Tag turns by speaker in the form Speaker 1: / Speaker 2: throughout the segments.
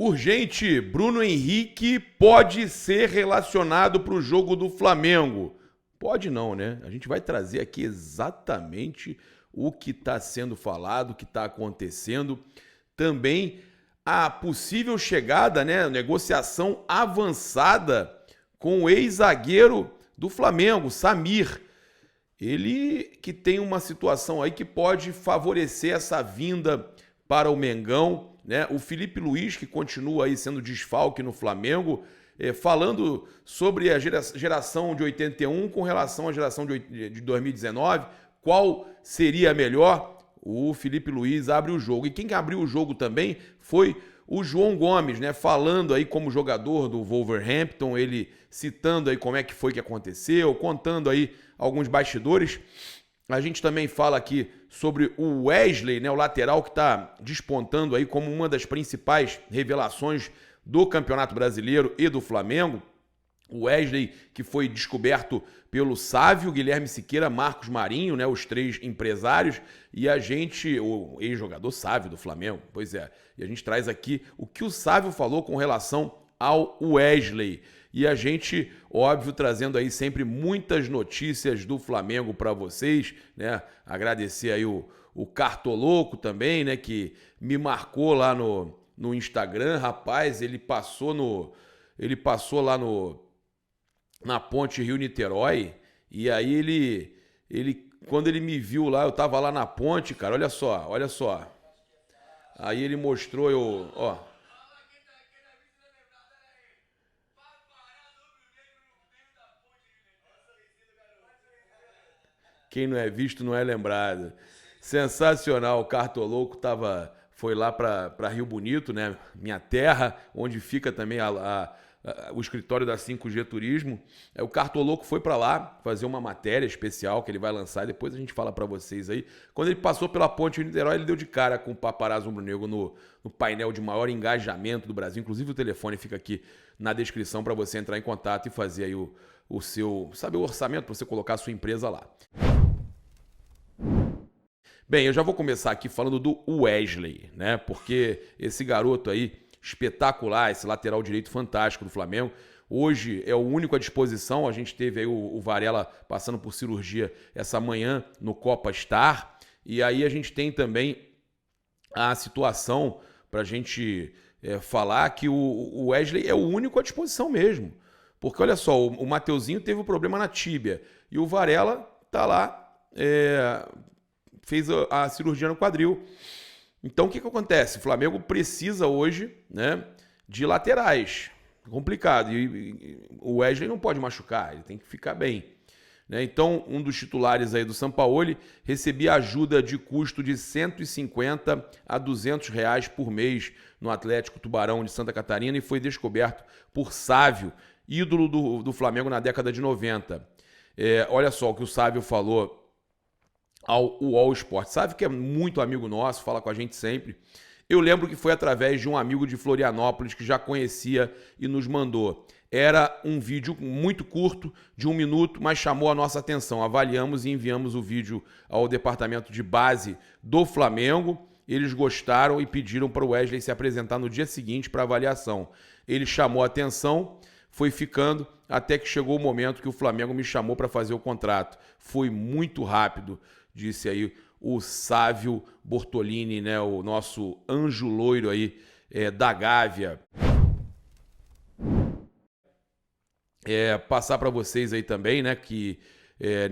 Speaker 1: Urgente, Bruno Henrique pode ser relacionado para o jogo do Flamengo. Pode não, né? A gente vai trazer aqui exatamente o que está sendo falado, o que está acontecendo. Também a possível chegada, né? Negociação avançada com o ex-zagueiro do Flamengo, Samir. Ele que tem uma situação aí que pode favorecer essa vinda para o Mengão, né? O Felipe Luiz, que continua aí sendo desfalque no Flamengo, falando sobre a geração de 81 com relação à geração de 2019, qual seria a melhor? O Felipe Luiz abre o jogo. E quem abriu o jogo também foi o João Gomes, né? Falando aí como jogador do Wolverhampton, ele citando aí como é que foi que aconteceu, contando aí alguns bastidores. A gente também fala aqui sobre o Wesley, né, o lateral que está despontando aí como uma das principais revelações do Campeonato Brasileiro e do Flamengo. O Wesley, que foi descoberto pelo Sávio, Guilherme Siqueira, Marcos Marinho, né, os três empresários, e a gente, o ex-jogador Sávio do Flamengo, pois é, e a gente traz aqui o que o Sávio falou com relação ao Wesley. E a gente, óbvio, trazendo aí sempre muitas notícias do Flamengo para vocês, né? Agradecer aí o Cartoloco também, né? Que me marcou lá no Instagram, rapaz, ele passou lá na ponte Rio-Niterói, e aí quando ele me viu lá, eu tava lá na ponte, cara, olha só. Aí ele mostrou, ó. Quem não é visto não é lembrado. Sensacional, o Cartoloco foi lá para Rio Bonito, né? Minha terra, onde fica também o escritório da 5G Turismo. O Cartoloco foi para lá fazer uma matéria especial que ele vai lançar, e depois a gente fala para vocês aí. Quando ele passou pela ponte de Niterói, ele deu de cara com o paparazzo rubro-negro no painel de maior engajamento do Brasil. Inclusive o telefone fica aqui na descrição para você entrar em contato e fazer aí o seu, sabe, o orçamento para você colocar a sua empresa lá. Bem, eu já vou começar aqui falando do Wesley, né? Porque esse garoto aí, espetacular, esse lateral direito fantástico do Flamengo, hoje é o único à disposição. A gente teve aí o Varela passando por cirurgia essa manhã no Copa Star. E aí a gente tem também a situação para a gente falar que o Wesley é o único à disposição mesmo. Porque olha só, o Mateuzinho teve um problema na tíbia e o Varela tá lá, fez a cirurgia no quadril. Então o que acontece? O Flamengo precisa hoje, né, de laterais. Complicado. E o Wesley não pode machucar, ele tem que ficar bem. Né? Então, um dos titulares aí do Sampaoli recebia ajuda de custo de 150 a 200 reais por mês no Atlético Tubarão de Santa Catarina e foi descoberto por Sávio, ídolo do Flamengo na década de 90. Olha só o que o Sávio falou ao UOL Esporte. Sabe que é muito amigo nosso, fala com a gente sempre. Eu lembro que foi através de um amigo de Florianópolis que já conhecia e nos mandou. Era um vídeo muito curto, de 1 minuto, mas chamou a nossa atenção. Avaliamos e enviamos o vídeo ao departamento de base do Flamengo. Eles gostaram e pediram para o Wesley se apresentar no dia seguinte para avaliação. Ele chamou a atenção, foi ficando, até que chegou o momento que o Flamengo me chamou para fazer o contrato. Foi muito rápido, disse aí o Sávio Bortolini, né, o nosso anjo loiro aí da Gávea. Passar para vocês aí também, né, que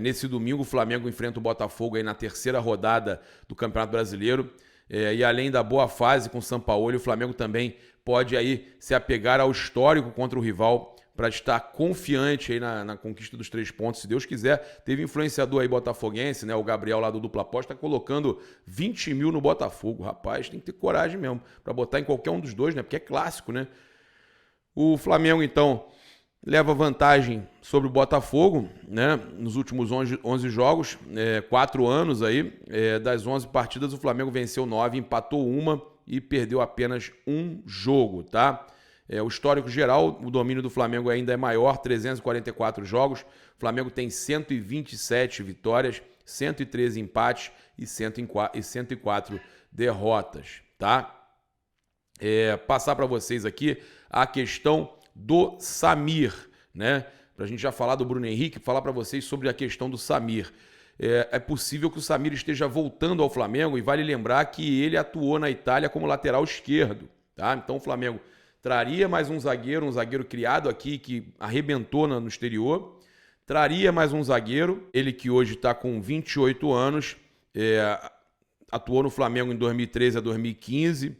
Speaker 1: nesse domingo o Flamengo enfrenta o Botafogo aí na terceira rodada do Campeonato Brasileiro. E além da boa fase com o Sampaoli, o Flamengo também pode aí se apegar ao histórico contra o rival para estar confiante aí na conquista dos 3 pontos, se Deus quiser. Teve influenciador aí botafoguense, né? O Gabriel lá do Dupla Aposta, tá colocando 20 mil no Botafogo. Rapaz, tem que ter coragem mesmo para botar em qualquer um dos dois, né? Porque é clássico, né? O Flamengo, então, leva vantagem sobre o Botafogo, né? Nos últimos 11 jogos, 4 anos aí. Das 11 partidas, o Flamengo venceu 9, empatou 1 e perdeu apenas 1 jogo, tá? O histórico geral, o domínio do Flamengo ainda é maior, 344 jogos. O Flamengo tem 127 vitórias, 113 empates e 104 derrotas, tá? passar para vocês aqui a questão do Samir, né? Para a gente já falar do Bruno Henrique, falar para vocês sobre a questão do Samir. É possível que o Samir esteja voltando ao Flamengo e vale lembrar que ele atuou na Itália como lateral esquerdo, tá? Então o Flamengo traria mais um zagueiro criado aqui que arrebentou no exterior, traria mais um zagueiro, ele que hoje está com 28 anos, atuou no Flamengo em 2013 a 2015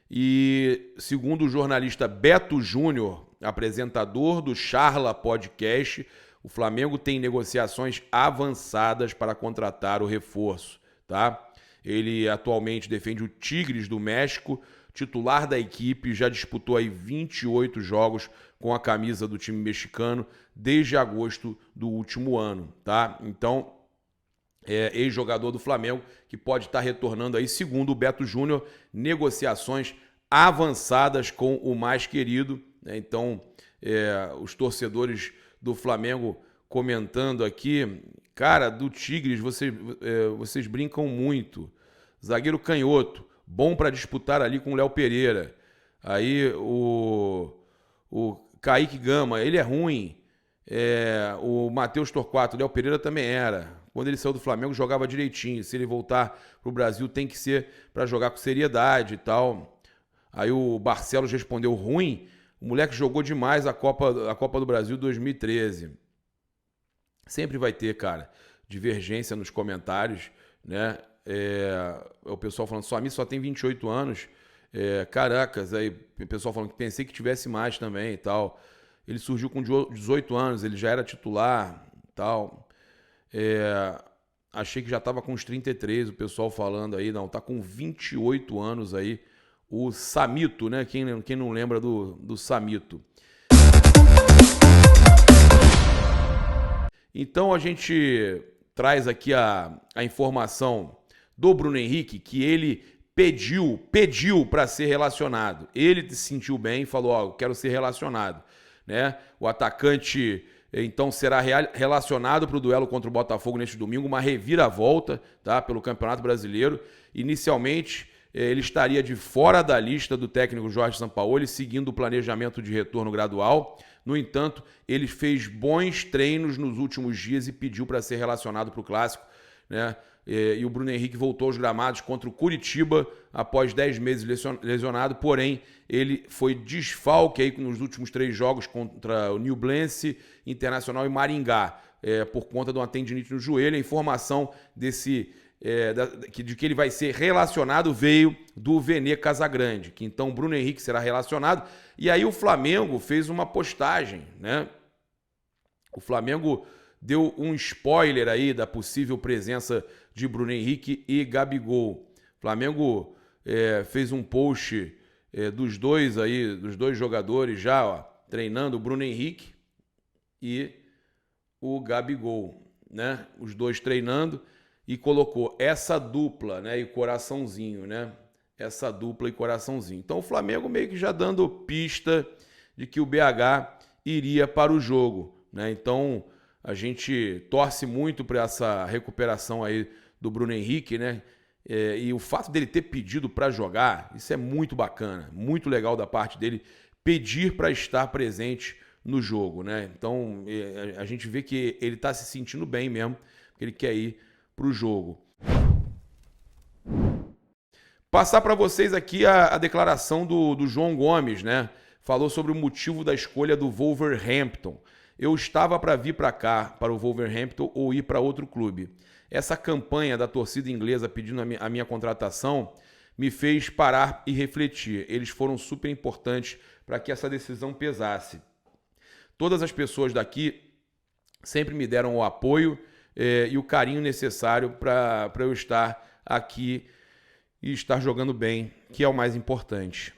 Speaker 1: e, segundo o jornalista Beto Júnior, apresentador do Charla Podcast, o Flamengo tem negociações avançadas para contratar o reforço, tá? Ele atualmente defende o Tigres do México, titular da equipe, já disputou aí 28 jogos com a camisa do time mexicano desde agosto do último ano, tá? Então, ex-jogador do Flamengo que pode estar retornando aí, segundo o Beto Júnior, negociações avançadas com o mais querido, né? Então, os torcedores do Flamengo comentando aqui, cara, do Tigres vocês brincam muito, zagueiro canhoto, bom para disputar ali com o Léo Pereira, aí o Kaique Gama, ele é ruim, o Matheus Torquato, o Léo Pereira também era, quando ele saiu do Flamengo jogava direitinho, se ele voltar pro Brasil tem que ser para jogar com seriedade e tal. Aí o Barcelos respondeu ruim, o moleque jogou demais a Copa do Brasil 2013. Sempre vai ter, cara, divergência nos comentários, né? O pessoal falando, só tem 28 anos. Caracas, aí o pessoal falando que pensei que tivesse mais também e tal. Ele surgiu com 18 anos, ele já era titular e tal. Achei que já estava com uns 33, o pessoal falando aí, não, tá com 28 anos aí. O Samito, né? Quem não lembra do Samito. Então a gente traz aqui a informação do Bruno Henrique, que ele pediu para ser relacionado. Ele se sentiu bem e falou, eu quero ser relacionado, né? O atacante então será relacionado para o duelo contra o Botafogo neste domingo, uma reviravolta, tá? Pelo Campeonato Brasileiro. Inicialmente ele estaria de fora da lista do técnico Jorge Sampaoli, seguindo o planejamento de retorno gradual. No entanto, ele fez bons treinos nos últimos dias e pediu para ser relacionado para o Clássico, né? E o Bruno Henrique voltou aos gramados contra o Curitiba após 10 meses lesionado, porém ele foi desfalque aí nos últimos 3 jogos contra o Nublense, Internacional e Maringá, por conta de uma tendinite no joelho. A informação de que ele vai ser relacionado veio do Vene Casagrande, que então o Bruno Henrique será relacionado. E aí o Flamengo fez uma postagem, né? O Flamengo deu um spoiler aí da possível presença de Bruno Henrique e Gabigol. O Flamengo fez um post dos dois jogadores já, treinando, o Bruno Henrique e o Gabigol, né? Os dois treinando. E colocou essa dupla, né, e coraçãozinho, né? Essa dupla e coraçãozinho. Então o Flamengo meio que já dando pista de que o BH iria para o jogo, né? Então a gente torce muito para essa recuperação aí do Bruno Henrique, né? E o fato dele ter pedido para jogar, isso é muito bacana, muito legal da parte dele pedir para estar presente no jogo, né? Então a gente vê que ele está se sentindo bem mesmo, que ele quer ir para o jogo. Passar para vocês aqui a declaração do João Gomes, né? Falou sobre o motivo da escolha do Wolverhampton. Eu estava para vir para cá, para o Wolverhampton, ou ir para outro clube. Essa campanha da torcida inglesa pedindo a minha contratação me fez parar e refletir. Eles foram super importantes para que essa decisão pesasse. Todas as pessoas daqui sempre me deram o apoio e o carinho necessário para eu estar aqui e estar jogando bem, que é o mais importante.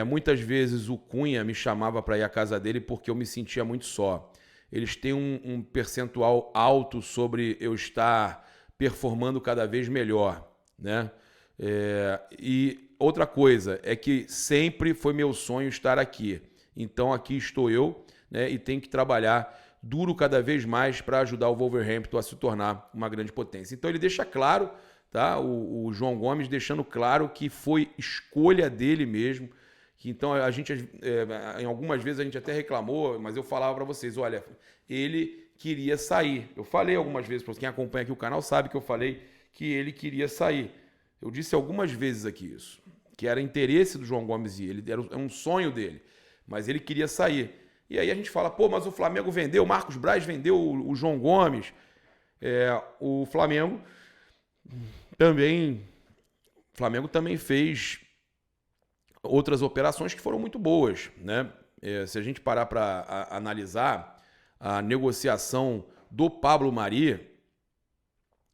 Speaker 1: Muitas vezes o Cunha me chamava para ir à casa dele porque eu me sentia muito só. Eles têm um percentual alto sobre eu estar performando cada vez melhor, né? E outra coisa é que sempre foi meu sonho estar aqui. Então aqui estou eu, né? E tenho que trabalhar duro cada vez mais para ajudar o Wolverhampton a se tornar uma grande potência. Então ele deixa claro, tá? O João Gomes deixando claro que foi escolha dele mesmo que então a gente, em algumas vezes a gente até reclamou, mas eu falava para vocês, olha, ele queria sair. Eu falei algumas vezes, para quem acompanha aqui o canal sabe que eu falei que ele queria sair. Eu disse algumas vezes aqui isso, que era interesse do João Gomes e ele, era um sonho dele, mas ele queria sair. E aí a gente fala, pô, mas o Flamengo vendeu, o Marcos Braz vendeu o João Gomes. O Flamengo também fez outras operações que foram muito boas, né? Se a gente parar para analisar a negociação do Pablo Mari,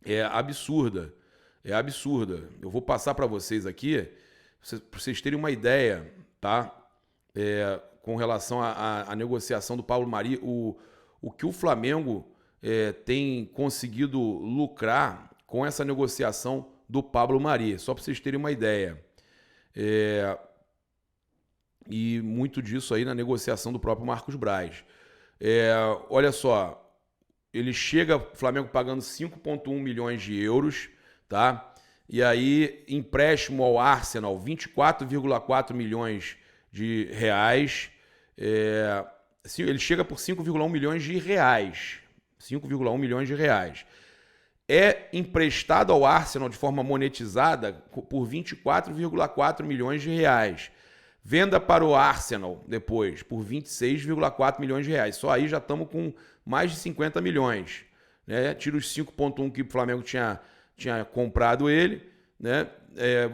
Speaker 1: é absurda. É absurda. Eu vou passar para vocês aqui, para vocês terem uma ideia, tá? Com relação à negociação do Pablo Mari, o que o Flamengo tem conseguido lucrar com essa negociação do Pablo Mari, só para vocês terem uma ideia. E muito disso aí na negociação do próprio Marcos Braz. Olha só, ele chega, Flamengo pagando 5,1 milhões de euros, tá? E aí, empréstimo ao Arsenal, 24,4 milhões de reais. Ele chega por 5,1 milhões de reais. 5,1 milhões de reais. É emprestado ao Arsenal de forma monetizada por 24,4 milhões de reais. Venda para o Arsenal depois por 26,4 milhões de reais. Só aí já estamos com mais de 50 milhões. Né? Tira os 5,1 que o Flamengo tinha comprado ele. Né?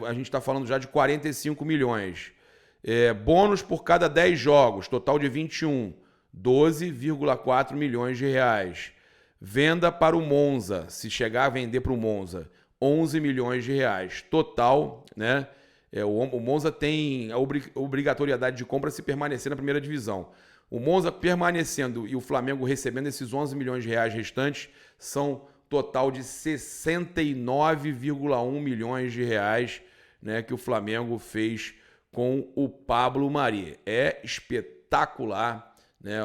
Speaker 1: A gente está falando já de 45 milhões. Bônus por cada 10 jogos, total de 21. 12,4 milhões de reais. Venda para o Monza, se chegar a vender para o Monza, 11 milhões de reais. Total, né? O Monza tem a obrigatoriedade de compra se permanecer na primeira divisão. O Monza permanecendo e o Flamengo recebendo esses 11 milhões de reais restantes são total de 69,1 milhões de reais, né, que o Flamengo fez com o Pablo Mari. É espetacular, né?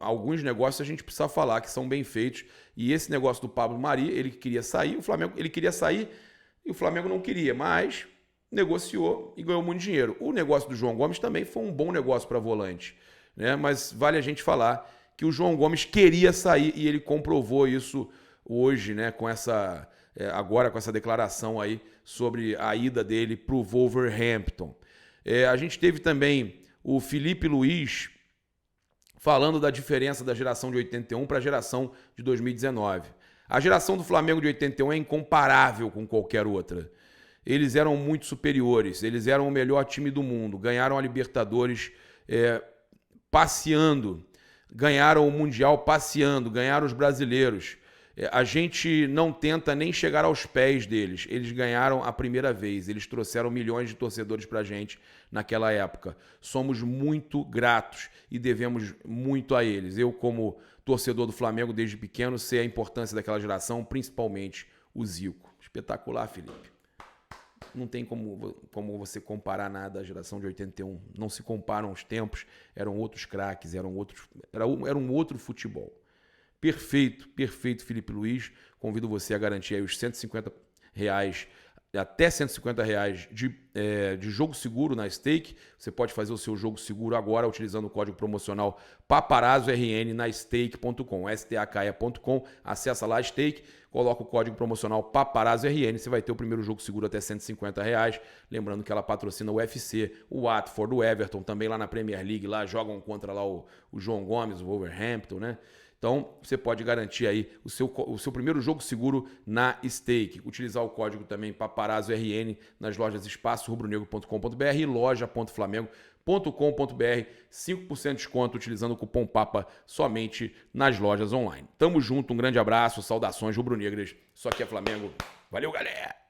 Speaker 1: Alguns negócios a gente precisa falar que são bem feitos. E esse negócio do Pablo Mari, ele queria sair, ele queria sair e o Flamengo não queria, mas negociou e ganhou muito dinheiro. O negócio do João Gomes também foi um bom negócio para volante, né? Mas vale a gente falar que o João Gomes queria sair e ele comprovou isso hoje, né? Agora com essa declaração aí sobre a ida dele para o Wolverhampton. A gente teve também o Felipe Luiz falando da diferença da geração de 81 para a geração de 2019. A geração do Flamengo de 81 é incomparável com qualquer outra. Eles eram muito superiores, eles eram o melhor time do mundo, ganharam a Libertadores passeando, ganharam o Mundial passeando, ganharam os brasileiros. A gente não tenta nem chegar aos pés deles. Eles ganharam a primeira vez. Eles trouxeram milhões de torcedores pra gente naquela época. Somos muito gratos e devemos muito a eles. Eu, como torcedor do Flamengo desde pequeno, sei a importância daquela geração, principalmente o Zico. Espetacular, Felipe. Não tem como você comparar nada à geração de 81. Não se comparam os tempos. Eram outros craques, era um outro futebol. Perfeito, perfeito, Felipe Luiz. Convido você a garantir aí os R$150, até R$150 de jogo seguro na Stake. Você pode fazer o seu jogo seguro agora utilizando o código promocional PAPARAZZORN na stake.com, stake.com. Acessa lá a Stake, coloca o código promocional PAPARAZZORN, você vai ter o primeiro jogo seguro até R$150. Lembrando que ela patrocina o UFC, o Watford, o Everton, também lá na Premier League, lá jogam contra lá o João Gomes, o Wolverhampton, né? Então, você pode garantir aí o seu primeiro jogo seguro na Stake. Utilizar o código também PAPARAZZORN nas lojas espaçorubronegro.com.br e loja.flamengo.com.br. 5% de desconto utilizando o cupom PAPA somente nas lojas online. Tamo junto, um grande abraço, saudações rubro-negras. Isso aqui é Flamengo. Valeu, galera!